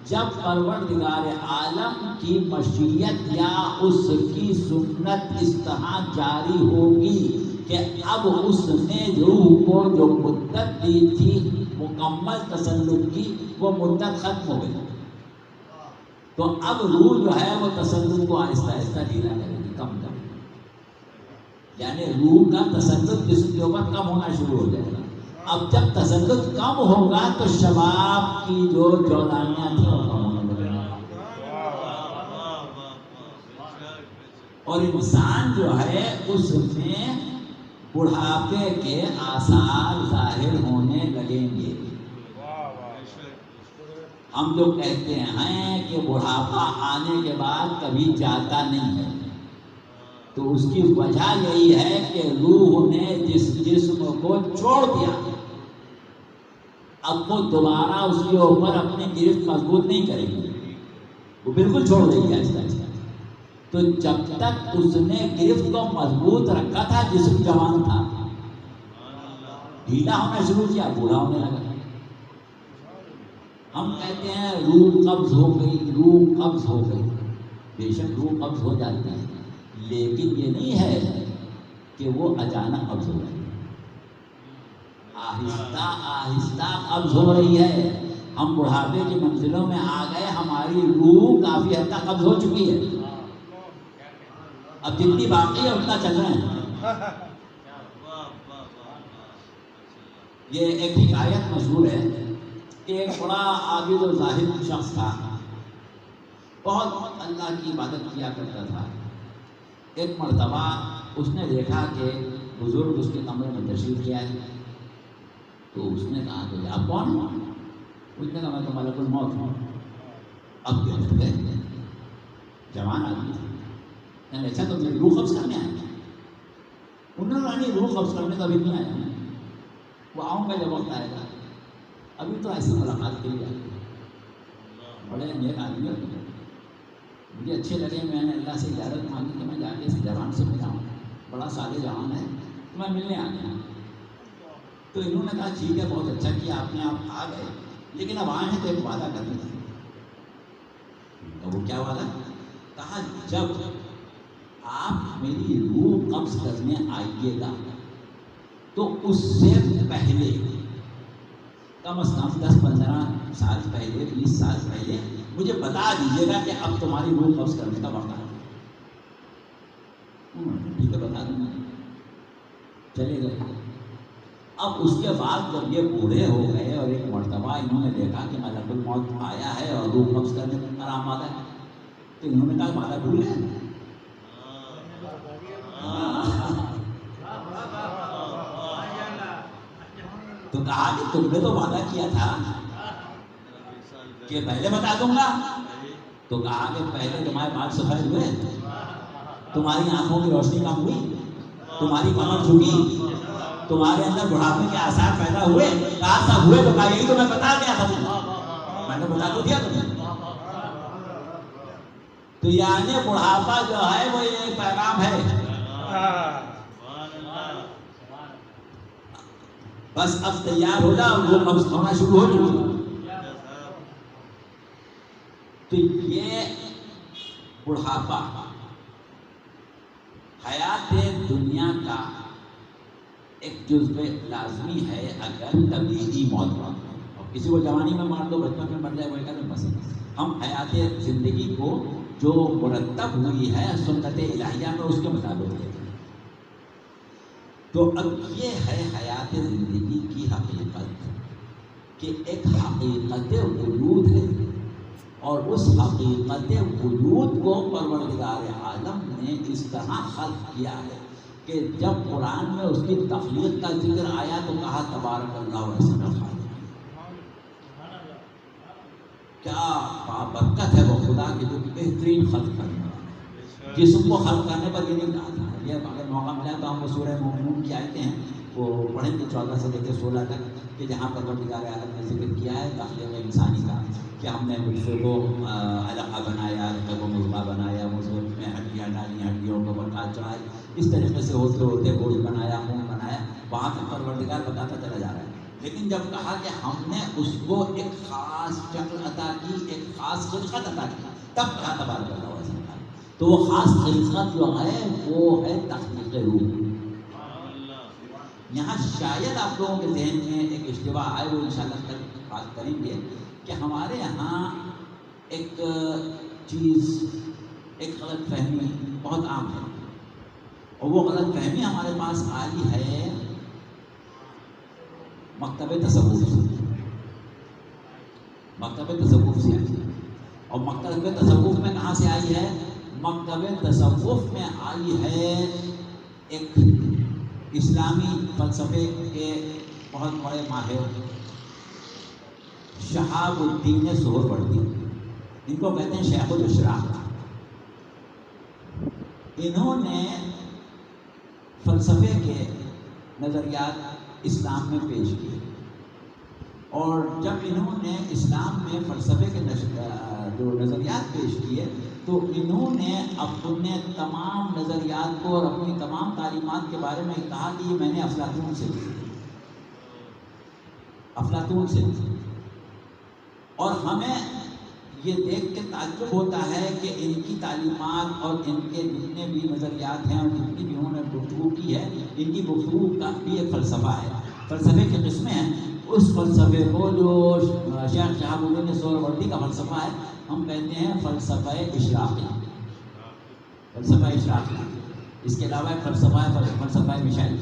جب پروردگار عالم کی مشیت یا اس کی سنت اس طرح جاری ہوگی کہ اب اس نے روح کو جو مدت دی تھی مکمل تسلط کی، وہ مدت ختم ہو گئی. تو اب روح جو ہے وہ تسلط کو آہستہ آہستہ ڈھیلا کرے گی، کم کرے گی. یعنی روح کا تسلط جسم کے اوپر کم ہونا شروع ہو جائے گا. اب جب تسلط کم ہوگا تو شباب کی جو جولانیاں تھیں وہ کم ہونے لگیں گی. اور انسان جو ہے اس میں بڑھاپے کے آثار ظاہر ہونے لگیں گے۔ ہم جو کہتے ہیں کہ بڑھاپا آنے کے بعد کبھی جاتا نہیں ہے، تو اس کی وجہ یہی ہے کہ روح نے جس جسم کو چھوڑ دیا، اب وہ دوبارہ اس کے اوپر اپنی گرفت مضبوط نہیں کرے گی، وہ بالکل چھوڑ دے گی آہستہ آہستہ۔ تو جب تک اس نے گرفت کو مضبوط رکھا تھا، جسم جوان تھا، ڈھیلا ہونا شروع کیا، بوڑھا ہونے لگا۔ ہم کہتے ہیں روح قبض ہو گئی، روح قبض ہو گئی، بے شک روح قبض ہو جاتی ہے، لیکن یہ نہیں ہے کہ وہ اچانک قبض ہو رہی ہے، آہستہ آہستہ قبض ہو رہی ہے۔ ہم بڑھاپے کی منزلوں میں آ گئے، ہماری روح کافی حد تک قبض ہو چکی ہے، اب جتنی باقی ہے اتنا چل رہے ہیں۔ یہ ایک حکایت مشہور ہے کہ ایک بڑا عابد و زاہد شخص تھا، بہت اللہ کی عبادت کیا کرتا تھا۔ ایک مرتبہ اس نے دیکھا کہ بزرگ اس کے کمرے میں تشریف لے آئے، تو اس نے کہا کہ آپ کون ہو؟ اس نے کہا میں تو ملک الموت ہوں۔ اب کہتے گئے، جوان آدمی تھا، اچھا تو میری روح قبض کرنے آئے؟ انہوں نے کہا روح قبض کرنے کا بھی نہیں آیا، وہ آؤں گا جب وقت آئے گا، ابھی تو ایسی ملاقات کے لیے آئی۔ بڑے نیک آدمی ہوتے ہیں، مجھے اچھے لگے، میں نے اللہ سے اجازت مانگی کہ میں جا کے اس جوان سے ملاؤں، بڑا سادے جوان ہے، تو میں ملنے آ گیا۔ تو انہوں نے کہا ٹھیک ہے، بہت اچھا کیا آپ نے، آپ آ گئے، لیکن اب آئے ہیں تو ایک وعدہ کرنا تھا۔ وہ کیا وعدہ؟ کہا جب آپ میری روح قبض کرنے آئیے گا تو اس سے پہلے کم از کم 10-15 سال پہلے، 20 سال پہلے مجھے بتا دیجیے گا کہ اب تمہاری روح قبض کرنے کا وقت ہے۔ ٹھیک ہے بتا دوں گا، چلے گئے۔ اب اس کے بعد جب یہ بوڑھے ہو گئے اور ایک مرتبہ انہوں نے دیکھا کہ ملک الموت آیا ہے اور روح قبض کرنے کا آمادہ ہے، تو انہوں نے کہا وعدہ بھول گئے۔ تو کہا کہ تم نے تو وعدہ کیا تھا کہ پہلے بتا دوں گا، تو کہا کہ پہلے تمہارے بال سفید ہوئے، تمہاری آنکھوں کی روشنی کم ہوئی، تمہاری کمر جھکی، تمہارے اندر بڑھاپے کے آثار پیدا ہوئے، کہا سب ہوئے، تو کہا یہی تو میں بتا دیا تھا تمہیں، میں نے بتا تو دیا تمہیں۔ تو یعنی بڑھاپا جو ہے وہ یہ پیغام ہے، بس اب تیار ہو جاؤ، وہ قبض ہونا شروع ہو چکی۔ تو یہ بڑھاپا حیات دنیا کا ایک جزو لازمی ہے، اگر طبیعی موت ہو، اور کسی کو جوانی میں مار دو، بچپن میں مر جائے، وہ ایک بس۔ ہم حیات زندگی کو جو مرتب ہوئی ہے سنت الہیہ میں، اس کے مطابق لیتے ہیں۔ تو اب یہ ہے حیات زندگی کی حقیقت، کہ ایک حقیقت وجود ہے، اور اس حقیقت وجود کو پروردگار عالم نے اس طرح خلق کیا ہے کہ جب قرآن میں اس کی تخلیق کا ذکر آیا تو کہا تبارک اللہ احسن الخالقین۔ کیا بابرکت ہے وہ خدا کی جو بہترین خلق کرنے والا، جسم کو خلق کرنے پر یہ نہیں کہا تھا۔ یہ اگر موقع ملا تو ہم وہ سورہ مومنون کی آیتیں ہیں وہ پڑھیں گے 14 سے لے کے 16 تک، کہ جہاں پروردگار عالم نے ذکر کیا ہے تخلیق انسانی کا، کہ ہم نے نطفے کو علقہ بنایا، علقے کو مضغہ بنایا، مضغے میں ہڈیاں ڈالی، ہڈیوں کو برکات چڑھائی، اس طریقے سے ہوتے ہوتے گوشت بنایا، خون بنایا، وہاں تک پروردگار بتاتا چلا جا رہا ہے۔ لیکن جب کہا کہ ہم نے اس کو ایک خاص شکل عطا کی، ایک خاص خلقت عطا کی، تب کہا تبارک اللہ احسن الخالقین۔ تو وہ خاص خلقت جو ہے وہ ہے تخلیق روح۔ یہاں شاید آپ لوگوں کے ذہن میں ایک اشتباہ آئے، وہ انشاءاللہ کل بات کریں گے، کہ ہمارے یہاں ایک چیز، ایک غلط فہمی بہت عام ہے، اور وہ غلط فہمی ہمارے پاس آئی ہے مکتب تصوف سے۔ مکتب تصوف سے آئی ہے، اور مکتب تصوف میں کہاں سے آئی ہے؟ مکتب تصوف میں آئی ہے ایک اسلامی فلسفے کے بہت بڑے ماہر شہاب الدین سہروردی، ان کو کہتے ہیں شیخ الاشراق۔ انہوں نے فلسفے کے نظریات اسلام میں پیش کیے، اور جب انہوں نے اسلام میں فلسفے کے جو نظریات پیش کیے تو انہوں نے اپنے تمام نظریات کو اور اپنی تمام تعلیمات کے بارے میں کہا کہ یہ میں نے افلاطون سے لی، افلاطون سے لی۔ اور ہمیں یہ دیکھ کے تعجب ہوتا ہے کہ ان کی تعلیمات اور ان کے جتنے بھی نظریات ہیں اور جتنی بھی انہوں نے گفتگو کی ہے، ان کی گفتگو کا بھی ایک فلسفہ ہے، فلسفے کی قسمیں ہیں۔ اس فلسفے کو جو شیخ شہاب الدین سہروردی کا فلسفہ ہے، ہم کہتے ہیں فلسفہ اشراقی، فلسفہ اشراقی۔ اس کے علاوہ ایک فلسفہ ہے فلسفہ مشائی،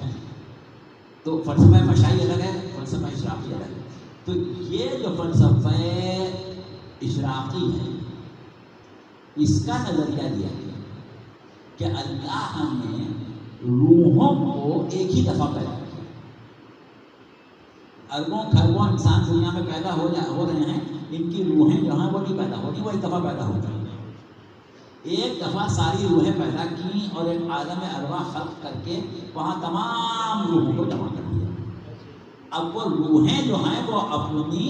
تو فلسفہ مشائی الگ ہے، فلسفہ اشراقی الگ ہے۔ تو یہ جو فلسفہ اشراقی ہے، اس کا نظریہ دیا گیا کہ اللہ نے روحوں کو ایک ہی دفعہ پیدا کیا۔ اربوں خربوں انسان دنیا میں پیدا ہو رہے ہیں، ان کی روحیں جو ہیں وہ نہیں پیدا ہو رہی، وہ ایک دفعہ پیدا ہو رہی ہیں۔ ایک دفعہ ساری روحیں پیدا کی اور ایک عالم ارواح خلق کر کے وہاں تمام روحوں کو جمع کر دیا۔ اب وہ روحیں جو ہیں وہ اپنی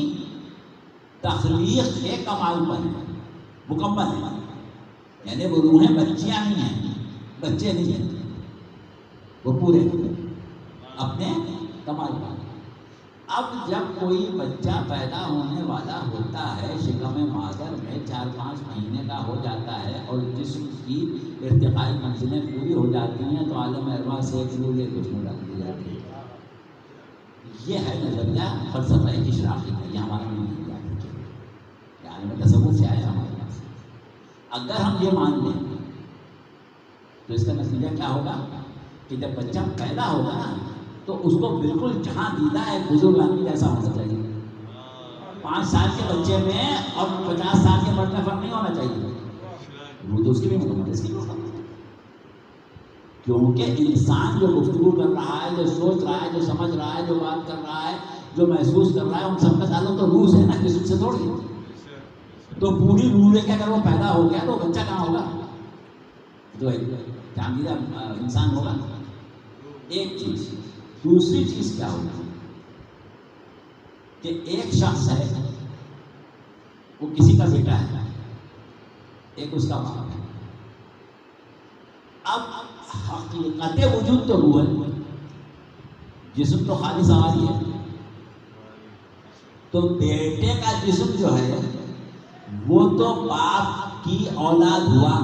تخلیق کے کمال پر ہیں، مکمل ہیں، یعنی وہ روحیں بچیاں نہیں ہیں، بچے نہیں ہیں، وہ پورے اپنے کمال پر۔ اب جب کوئی بچہ پیدا ہونے والا ہوتا ہے، شکم مادر میں 4-5 مہینے کا ہو جاتا ہے اور جسم کی ارتقائی منزلیں پوری ہو جاتی ہیں تو عالم ارواح سے ایک روح لے کچھ ڈال دی جاتی ہے۔ یہ ہے نظریہ فلسفہ اشراقی کا، یہ ہمارا نہیں ہے، یعنی تصوف سے آیا ہمارے پاس۔ اگر ہم یہ مان لیں تو اس کا نتیجہ کیا ہوگا کہ جب بچہ پیدا ہوگا نا تو اس کو بالکل جہاں دیدہ ہے بزرگ آدمی جیسا ہونا چاہیے۔ 5 سال کے بچے میں اور 50 سال کے مرد میں فرق نہیں ہونا چاہیے، وہ تو اس کی بھی مکمل، اس کی بھی مکمل، کیونکہ انسان جو گفتگو کر رہا ہے، جو سوچ رہا ہے، جو سمجھ رہا ہے، جو بات کر رہا ہے، جو محسوس کر رہا ہے، ان سب کا تعلق تو روح سے ہے نا، جسم سے تھوڑی۔ تو پوری روح لے کے اگر وہ پیدا ہو گیا تو بچہ کہاں ہوگا؟ جو جاندیدہ انسان ہوگا۔ ایک چیز، دوسری چیز کیا ہوگی کہ ایک شخص ہے، وہ کسی کا بیٹا ہے، ایک اس کا باپ ہے۔ اب حقیقت وجود تو روح ہے، جسم تو خالی سواری ہے۔ تو بیٹے کا جسم جو ہے وہ تو باپ کی اولاد ہوا،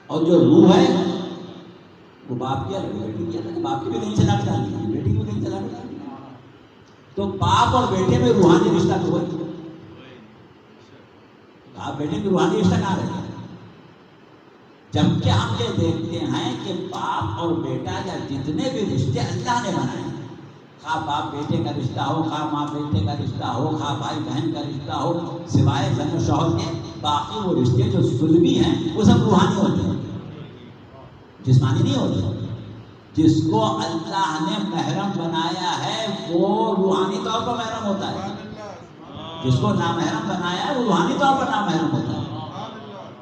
اور جو روح ہے وہ باپ کی الگ ہے، بیٹی کی الگ ہے۔ باپ کی بھی کہیں چلا کے ڈالنی ہے، بیٹی کی بھی کہیں چلا کے ڈالنی ہے۔ تو باپ اور بیٹے میں روحانی رشتہ تو ہے، باپ بیٹے میں روحانی رشتہ کہاں رہتا ہے؟ جبکہ ہم یہ دیکھتے ہیں کہ باپ اور بیٹا یا جتنے بھی رشتے اللہ نے بنائے، خواہ باپ بیٹے کا رشتہ ہو، خواہ ماں بیٹے کا رشتہ ہو، خواہ بھائی بہن کا رشتہ ہو، سوائے زن و شوہر کے باقی وہ رشتے جو سلبی ہیں وہ سب روحانی ہوتے ہیں، جسمانی نہیں ہوتے۔ جس کو اللہ نے محرم بنایا ہے وہ روحانی طور پر محرم ہوتا ہے، جس کو نامحرم بنایا ہے وہ روحانی طور پر نامحرم ہوتا ہے،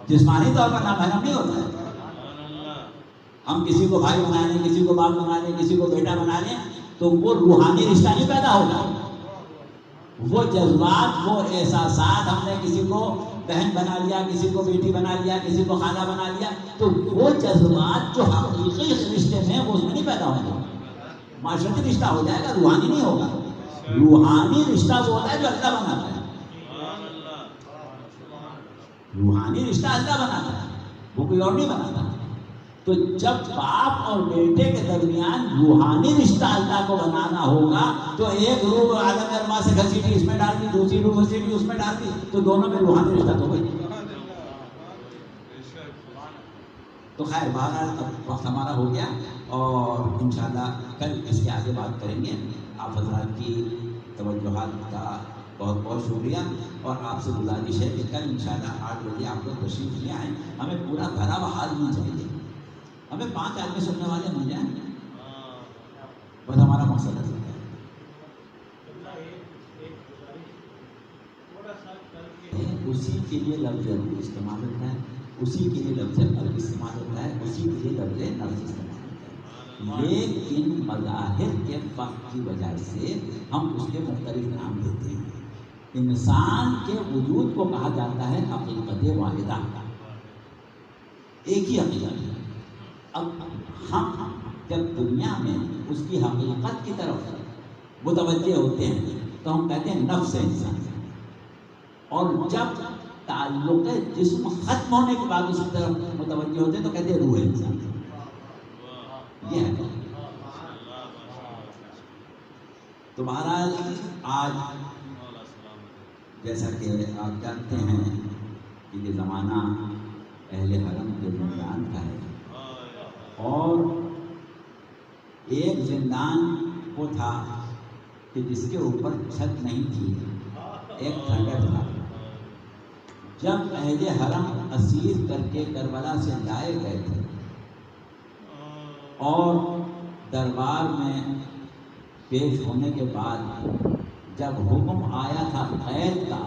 جسمانی طور پر نامحرم نہیں ہوتا ہے۔ ہم کسی کو بھائی بنا لیں، کسی کو باپ بنا لیں، کسی کو بیٹا بنا لیں تو وہ روحانی رشتہ نہیں پیدا ہوگا۔ وہ جذبات، وہ احساسات، ہم نے کسی کو بہن بنا لیا، کسی کو بیٹی بنا لیا، کسی کو خالہ بنا لیا، تو وہ جذبات جو حقیقی رشتے میں وہ اس میں نہیں پیدا ہوں گے۔ معاشرتی رشتہ ہو جائے گا، روحانی نہیں ہوگا۔ روحانی رشتہ وہ ہوتا ہے جو اللہ بناتا ہے، روحانی رشتہ اللہ بناتا ہے، وہ کوئی اور نہیں بناتا۔ تو جب باپ اور بیٹے کے درمیان روحانی رشتہ اللہ کو بنانا ہوگا تو ایک روح عالم ارواح سے گھسیٹی اس میں ڈال دی، دوسری روح گھسیٹی اس میں ڈال دی، تو دونوں میں روحانی رشتہ تو ہوئی۔ تو خیر بہرحال اب وقت ہمارا ہو گیا اور انشاءاللہ کل اس کے آگے بات کریں گے۔ آپ حضرات کی توجہات کا بہت بہت بہت شکریہ، اور آپ سے گزارش ہے کہ کل انشاءاللہ 8 بجے آپ لوگ تشریف لے آئیں. ہمیں پورا بھرا ہوا حال نہیں چاہیے، ہمیں 5 آدمی سننے والے مل جائیں، بس ہمارا مقصد ہے. اسی کے لیے لفظ روح استعمال ہوتا ہے، اسی کے لیے لفظ قلب استعمال ہوتا ہے، اسی کے لیے لفظ نفس استعمال ہوتا ہے. لیکن مظاہر کے فرق کی وجہ سے ہم اس کے مختلف نام دیتے ہیں. انسان کے وجود کو کہا جاتا ہے حقیقت واحدہ، ایک ہی حقیقت ہے. اب ہم جب دنیا میں اس کی حقیقت کی طرف متوجہ ہوتے ہیں تو ہم کہتے ہیں نفس انسان، اور جب تعلق جسم ختم ہونے کے بعد اس کی طرف متوجہ ہوتے ہیں تو کہتے ہیں روح انسان. یہ ہے. تو بہرحال آج جیسا کہ آپ جانتے ہیں کہ یہ زمانہ اہل حرم کے زندان کا ہے، اور ایک زندان وہ تھا کہ جس کے اوپر چھت نہیں تھی، ایک کھنڈر تھا. جب اہل حرم اسیر کر کے کربلا سے لائے گئے تھے اور دربار میں پیش ہونے کے بعد جب حکم آیا تھا قید کا،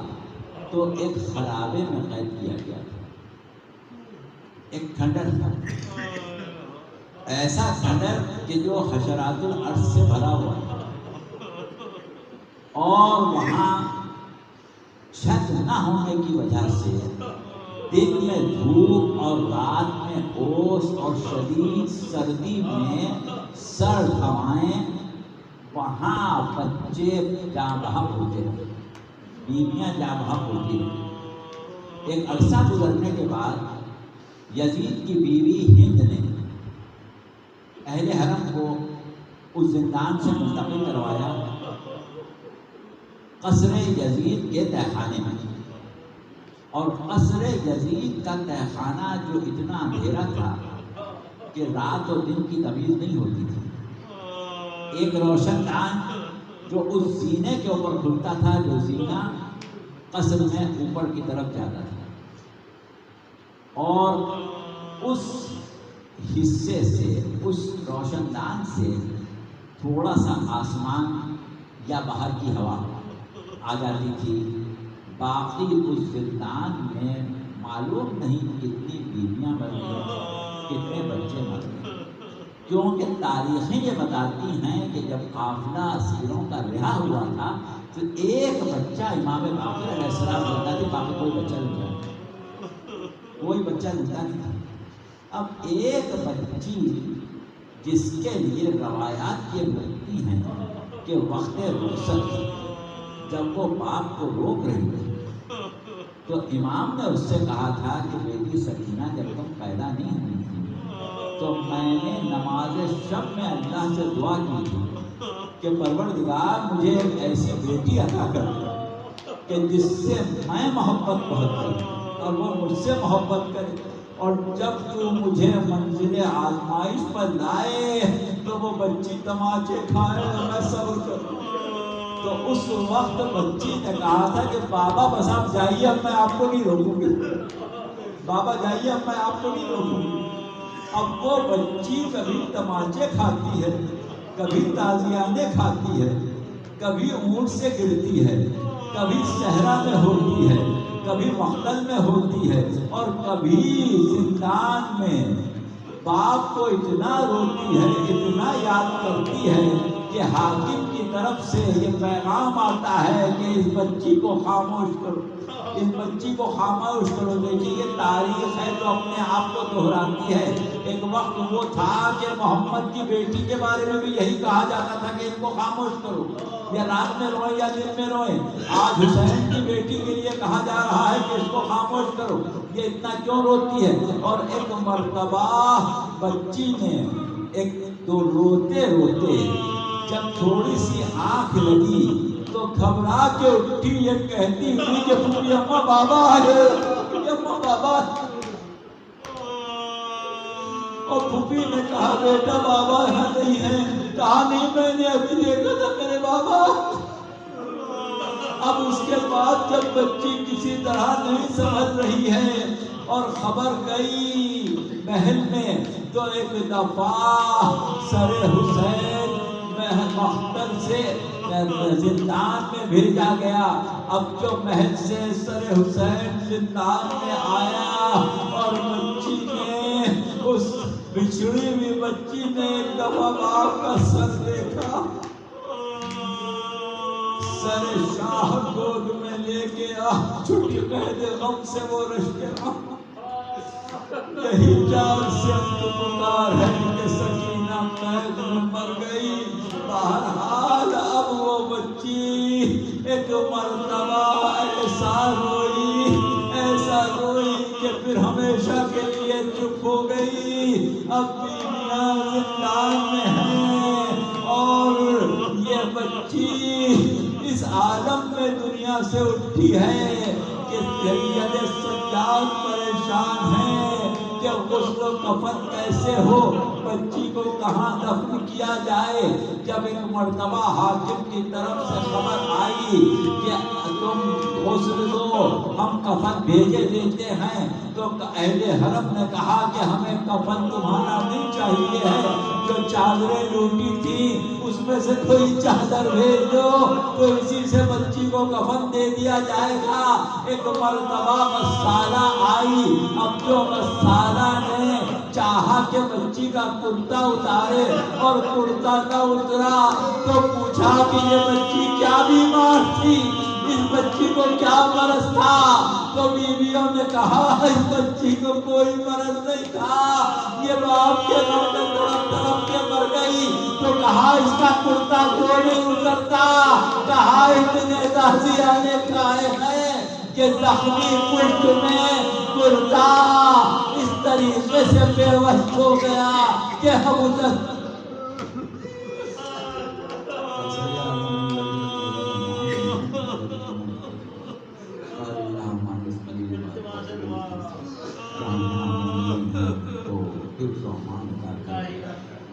تو ایک خرابے میں قید کیا گیا تھا. ایک کھنڈر تھا، ایسا کھنڈر کہ جو حشرات الارض سے بھرا ہوا تھا، اور وہاں چھت نہ ہونے کی وجہ سے دن میں دھوپ اور رات میں اوس اور شدید سردی میں سرد ہوائیں، وہاں بچے جاں بحق ہوتے ہیں، بیویاں جاں بحق ہوتی ہیں. ایک عرصہ گزرنے کے بعد یزید کی بیوی ہند نے اہل حرم کو اس زندان سے منتقل کروایا قصر یزید کے تہخانے میں. اور قصر یزید کا تہخانہ جو اتنا اندھیرا تھا کہ رات اور دن کی تمیز نہیں ہوتی تھی. ایک روشن دان جو اس زینے کے اوپر کھلتا تھا، جو زینہ قصر میں اوپر کی طرف جاتا تھا، اور اس حصے سے، اس روشن دان سے تھوڑا سا آسمان یا باہر کی ہوا آ جاتی تھی. باقی اس زندان میں معلوم نہیں کتنی بیویاں مر گئیں، کتنے بچے مر گئے، کیونکہ تاریخیں یہ بتاتی ہیں کہ جب قافلہ اسیروں کا رہا ہوا تھا تو ایک بچہ امام باقر علیہ السلام زندہ تھے، باقی کوئی بچہ نہیں تھا، کوئی بچہ زندہ نہیں تھا. اب ایک بچی جس کے لیے روایات یہ بتاتی ہیں کہ وقت رخصت جب وہ باپ کو روک رہی تھی تو امام نے اس سے کہا تھا کہ بیٹی سکینہ جب تم پیدا نہیں ہوئی تھی تو میں نے نماز شب میں اللہ سے دعا کی تھی کہ پروردگار مجھے ایک ایسی بیٹی عطا کر کہ جس سے میں محبت بہت کروں اور وہ مجھ سے محبت کرے، اور جب تو مجھے منزل آزمائش پر لائے تو وہ بچی تماچے کھائے اور میں صبر کروں. تو اس وقت بچی نے کہا تھا کہ بابا بس آپ جائیے، اب میں آپ کو نہیں روکوں گی، بابا جائیے اب میں آپ کو نہیں روکوں گی. اب وہ بچی کبھی تماچے کھاتی ہے، کبھی تازیانے کھاتی ہے، کبھی اونٹ سے گرتی ہے، کبھی صحرا میں ہوتی ہے، کبھی مقتل میں ہوتی ہے، اور کبھی زندان میں باپ کو اتنا روتی ہے، اتنا یاد کرتی ہے کہ حاکم کی طرف سے یہ پیغام آتا ہے کہ اس بچی کو خاموش کرو، اس بچی کو خاموش کرو. دیکھیے یہ تاریخ ہے جو اپنے آپ کو دہراتی ہے. ایک وقت وہ تھا کہ محمد کی بیٹی کے بارے میں بھی یہی کہا جاتا تھا کہ ان کو خاموش کرو، یا رات میں روئیں یا دن میں روئیں. آج حسین کی بیٹی کے لیے کہا جا رہا ہے کہ اس کو خاموش کرو، یہ اتنا کیوں روتی ہے. اور ایک مرتبہ بچی نے ایک تو روتے روتے جب تھوڑی سی آنکھ لگی تو گھبرا کے اٹھی، یہ کہتی ہوئی کہ پھوپھی اماں بابا ہے، اماں بابا. اور پھوپھی نے کہا بیٹا بابا یہاں نہیں ہے. کہا نہیں، میں نے ابھی دیکھا تھا میرے بابا. اب اس کے بعد جب بچی کسی طرح نہیں سمجھ رہی ہے اور خبر گئی محل میں، تو ایک دفعہ سر حسین مختل سے زندان میں بھیجا گیا۔ اب جو محل سے سر حسین زندان میں آیا اور بچی نے، اس بچھڑی ہوئی بچی نے ایک دفعہ باپ کا سر دیکھا، سر شاہ گود میں لے کے چھٹی قید غم سے وہ رشتے یہی جان سے پکار ہے کہ سکینہ قید میں مر گئی۔ بہرحال اب وہ بچی ایک مرتبہ ایسا روئی کہ پھر ہمیشہ کے لیے چپ ہو گئی۔ اب بیویاں زندان میں ہیں اور یہ بچی اس عالم میں دنیا سے اٹھی ہے کہ سید سجاد پریشان ہے کہ غسل و کفن کیسے ہو، بچی کو کہاں دفن کیا جائے۔ جب ایک مرتبہ حاکم کی طرف سے خبر آئی کہ تم غسل دو، ہم کفن بھیجے دیتے ہیں، تو اہل حرم نے کہا کہ ہمیں کفن تمہارا نہیں چاہیے ہے، جو چادریں لوٹی تھی اس میں سے کوئی چادر بھیج دو تو اسی سے بچی کو کفن دے دیا جائے گا۔ ایک مرتبہ غسالہ آئی، اب جو غسالہ نے چاہا کہ بچی کا کرتا اتارے اور کرتا نہ اترا، تو پوچھا کہ یہ بچی کیا بیمار تھی، اس بچی کو کیا مرض تھا؟ تو بیویوں نے کہا اس بچی کو کوئی مرض نہیں تھا، یہ باپ کے غم میں تڑپ تڑپ کے مر گئی۔ تو کہا اس کا کرتا کیوں نہیں اترتا؟ کہا اتنے تازیہ نے کھائے ہیں کہ زخمی پشت میں کرتا اس طریقے سے بے وقت ہو گیا کہ ہم اتر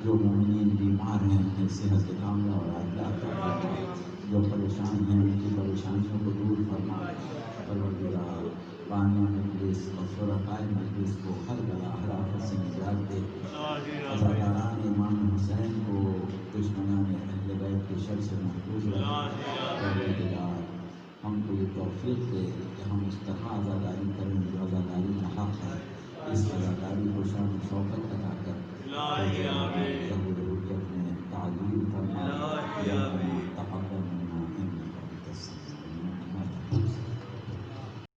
جو مومنین بیمار ہیں انہیں صحت کاملہ اور عاجلہ عطا فرما، جو پریشان ہیں ان کی پریشانیوں کو دور فرما۔ پروردگار بانیہ مجلس اور شرکائے مجلس کو ہر بلا ہر آفت سے نجات دے۔ عزاداران امام حسین کو دشمنان اہل بیت کے شر سے محفوظ رکھے۔ پروردگار ہم کو یہ توفیق دے کہ ہم اس طرح عزاداری کریں جو عزاداری کا حق ہے، اس عزاداری کو شان و شوکت عطا کر۔ تعلیم فرما